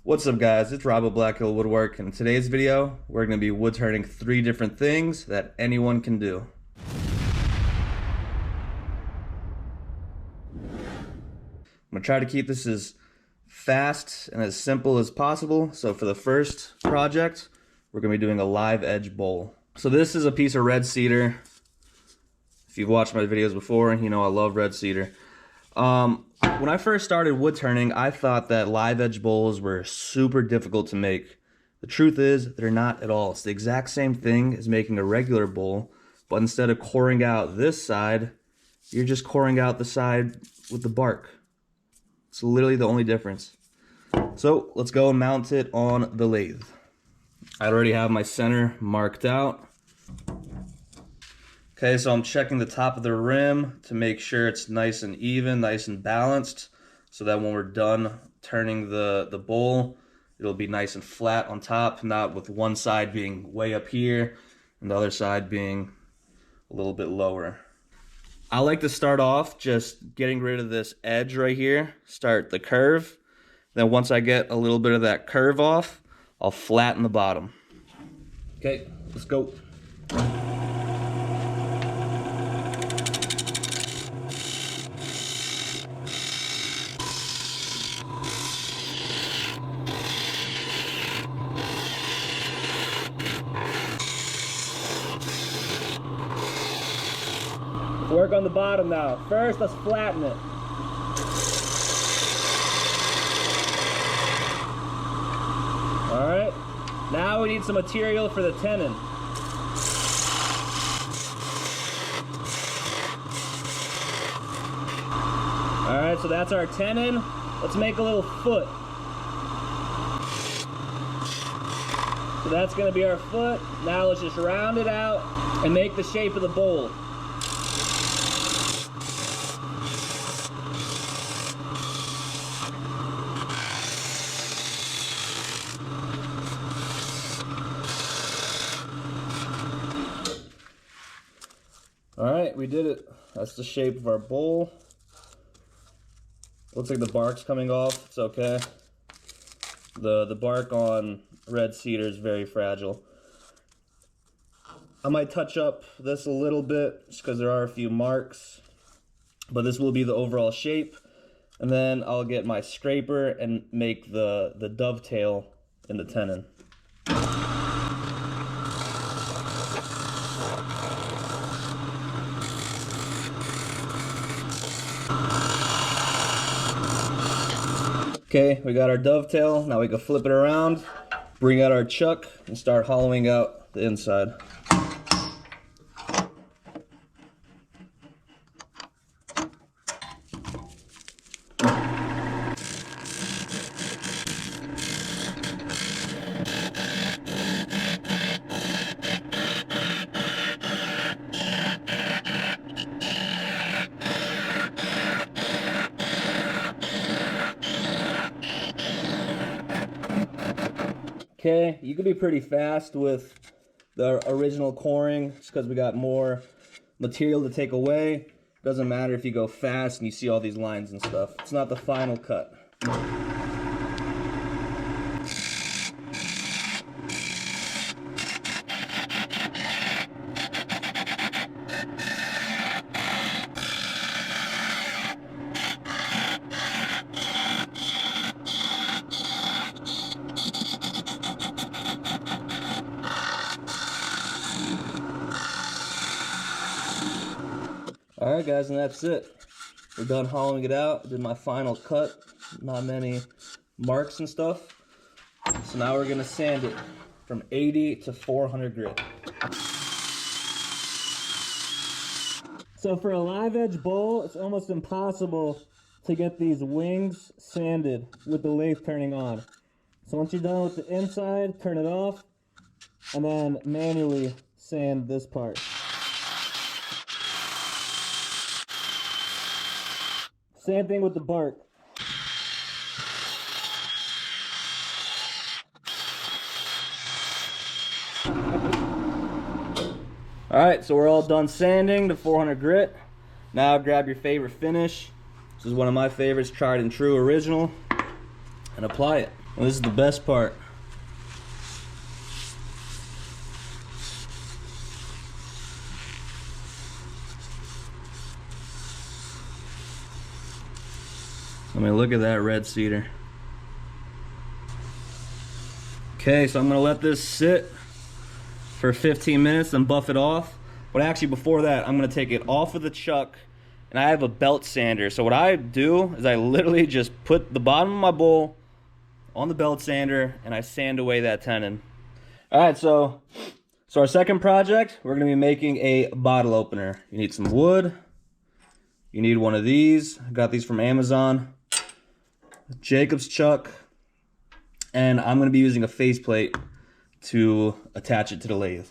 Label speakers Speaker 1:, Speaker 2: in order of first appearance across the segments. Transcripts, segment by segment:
Speaker 1: What's up guys, it's Rob of Black Hill Woodwork, and in today's video we're going to be wood turning 3 different things that anyone can do. I'm going to try to keep this as fast and as simple as possible. So for the first project, we're going to be doing a live edge bowl. So this is a piece of red cedar. If you've watched my videos before, you know I love red cedar. When I first started wood turning, I thought that live edge bowls were super difficult to make. The truth is, they're not at all. It's the exact same thing as making a regular bowl, but instead of coring out this side, you're just coring out the side with the bark. It's literally the only difference. So let's go and mount it on the lathe. I already have my center marked out. Okay, so I'm checking the top of the rim to make sure it's nice and even, nice and balanced, so that when we're done turning the bowl, it'll be nice and flat on top, not with one side being way up here and the other side being a little bit lower. I like to start off just getting rid of this edge right here, start the curve. Then once I get a little bit of that curve off, I'll flatten the bottom. Okay, let's go. Work on the bottom now. First, let's flatten it. All right, now we need some material for the tenon. All right, so that's our tenon. Let's make a little foot. So that's gonna be our foot. Now let's just round it out and make the shape of the bowl. All right, we did it. That's the shape of our bowl. Looks like the bark's coming off. It's okay. The bark on red cedar is very fragile. I might touch up this a little bit just because there are a few marks, but this will be the overall shape. And then I'll get my scraper and make the dovetail in the tenon. Okay, we got our dovetail. Now we can flip it around, bring out our chuck, and start hollowing out the inside. Okay, you can be pretty fast with the original coring just because we got more material to take away. Doesn't matter if you go fast and you see all these lines and stuff. It's not the final cut. Alright guys, and that's it. We're done hollowing it out. I did my final cut. Not many marks and stuff. So now we're going to sand it from 80 to 400 grit. So for a live edge bowl, it's almost impossible to get these wings sanded with the lathe turning on. So once you're done with the inside, turn it off, and then manually sand this part. Same thing with the bark. Alright, so we're all done sanding to 400 grit. Now grab your favorite finish. This is one of my favorites, tried and true original, and apply it. Well, this is the best part. I mean, look at that red cedar. Okay, so I'm gonna let this sit for 15 minutes and buff it off. But actually before that, I'm gonna take it off of the chuck, and I have a belt sander. So what I do is I literally just put the bottom of my bowl on the belt sander and I sand away that tenon. All right, so our second project, we're gonna be making a bottle opener. You need some wood. You need one of these. I got these from Amazon. Jacob's chuck. And I'm going to be using a faceplate to attach it to the lathe.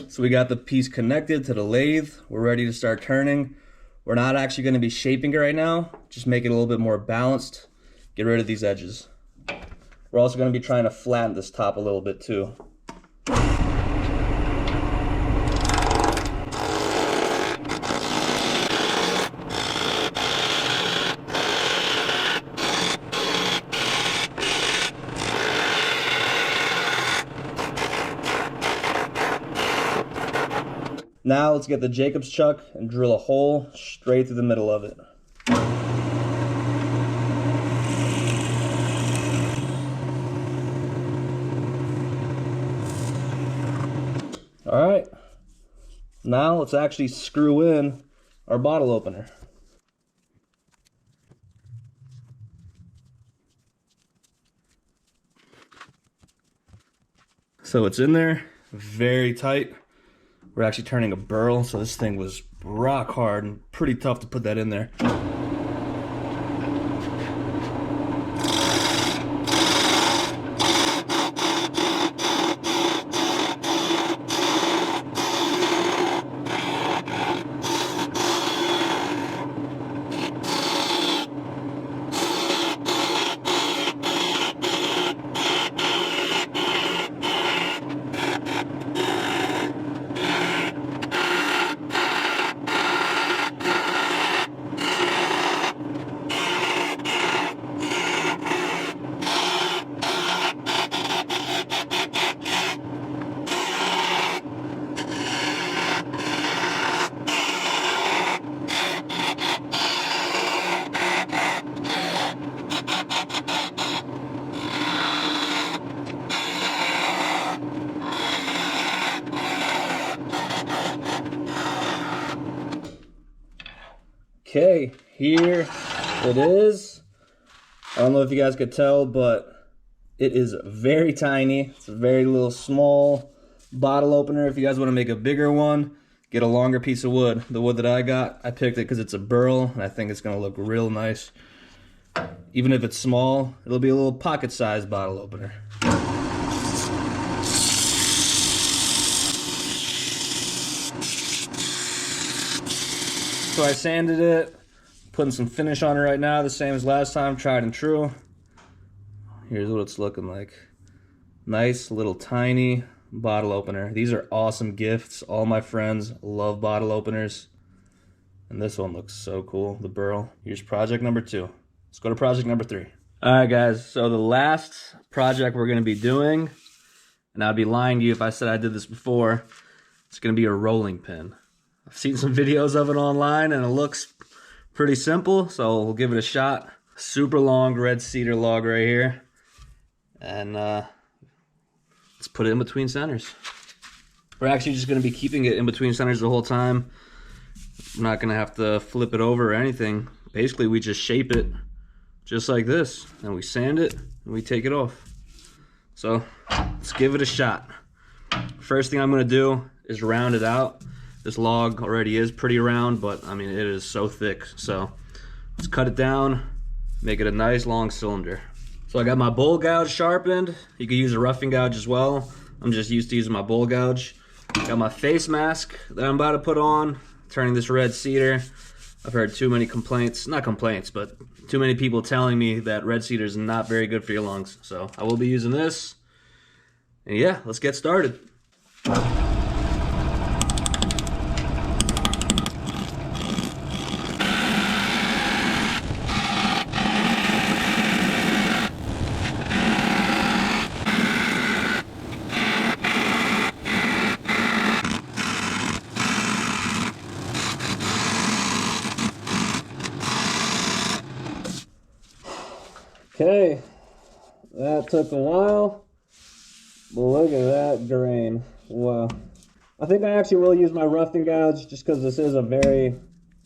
Speaker 1: So we got the piece connected to the lathe. We're ready to start turning. We're not actually going to be shaping it right now. Just make it a little bit more balanced. Get rid of these edges. We're also going to be trying to flatten this top a little bit too. Now let's get the Jacob's chuck and drill a hole straight through the middle of it. All right, now let's actually screw in our bottle opener. So it's in there, very tight. We're actually turning a burl, so this thing was rock hard and pretty tough to put that in there. Okay, here it is. I don't know if you guys could tell, but it is very tiny. It's a very little small bottle opener. If you guys want to make a bigger one, get a longer piece of wood. The wood that I got, I picked it because it's a burl, and I think it's going to look real nice. Even if it's small, it'll be a little pocket-sized bottle opener. So I sanded it, putting some finish on it right now, the same as last time, tried and true. Here's what it's looking like. Nice little tiny bottle opener. These are awesome gifts. All my friends love bottle openers. And this one looks so cool, the burl. Here's project number 2. Let's go to project number 3. All right, guys, so the last project we're gonna be doing, and I'd be lying to you if I said I did this before, it's gonna be a rolling pin. I've seen some videos of it online and it looks pretty simple, so we'll give it a shot. Super long red cedar log right here. And let's put it in between centers. We're actually just gonna be keeping it in between centers the whole time. I'm not gonna have to flip it over or anything. Basically, we just shape it just like this, and we sand it and we take it off. So let's give it a shot. First thing I'm gonna do is round it out. This log already is pretty round, but I mean, it is so thick. So let's cut it down, make it a nice long cylinder. So I got my bowl gouge sharpened. You could use a roughing gouge as well. I'm just used to using my bowl gouge. Got my face mask that I'm about to put on, turning this red cedar. I've heard too many complaints, not complaints, but too many people telling me that red cedar is not very good for your lungs. So I will be using this. And yeah, let's get started.
Speaker 2: Okay, that took a while, but look at that grain. Wow. I think I actually will use my roughing gouge just because this is a very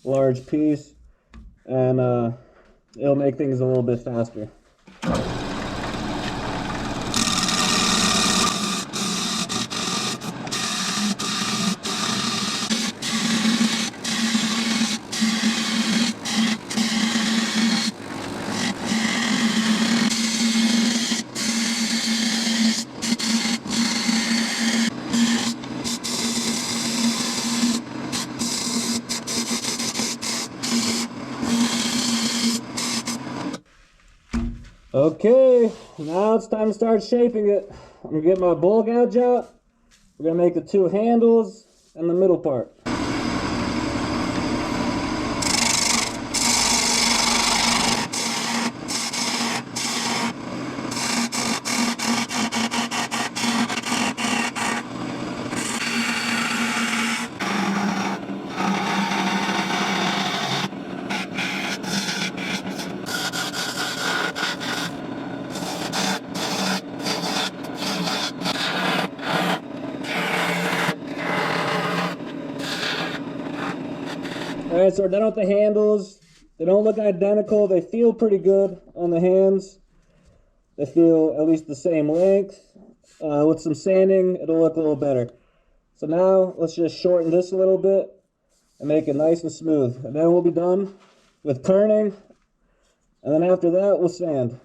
Speaker 2: large piece, and it'll make things a little bit faster. Okay, now it's time to start shaping it. I'm gonna get my bowl gouge out. We're gonna make the two handles and the middle part. Alright, so we're done with the handles. They don't look identical. They feel pretty good on the hands. They feel at least the same length. With some sanding, it'll look a little better. So now, let's just shorten this a little bit and make it nice and smooth. And then we'll be done with turning. And then after that, we'll sand.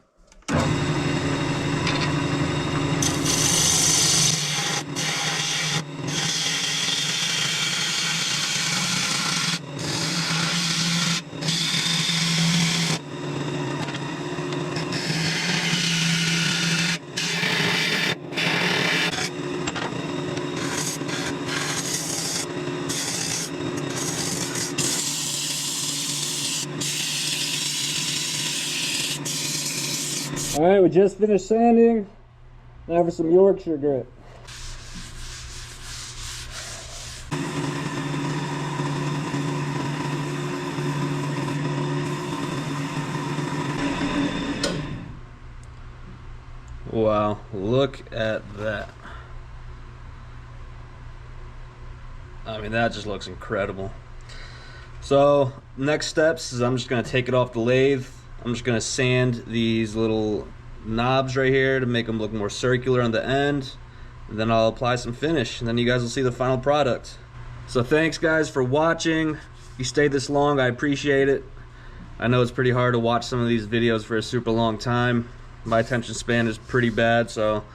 Speaker 2: Alright, we just finished sanding. Now for some Yorkshire grit.
Speaker 1: Wow, look at that. I mean, that just looks incredible. So, next steps is I'm just going to take it off the lathe. I'm just going to sand these little knobs right here to make them look more circular on the end. And then I'll apply some finish, and then you guys will see the final product. So thanks guys for watching. If you stayed this long, I appreciate it. I know it's pretty hard to watch some of these videos for a super long time. My attention span is pretty bad, so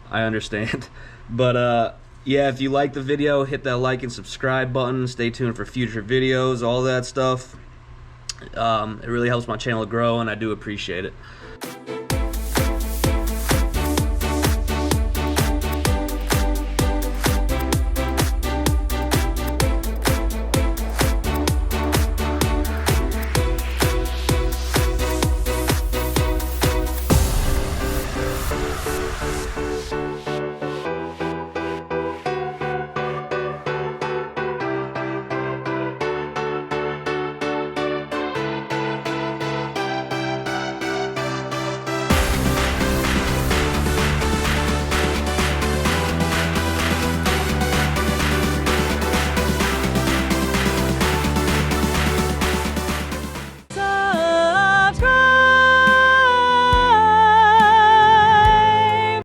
Speaker 1: I understand. But yeah, if you like the video, hit that like and subscribe button. Stay tuned for future videos, all that stuff. It really helps my channel grow, and I do appreciate it.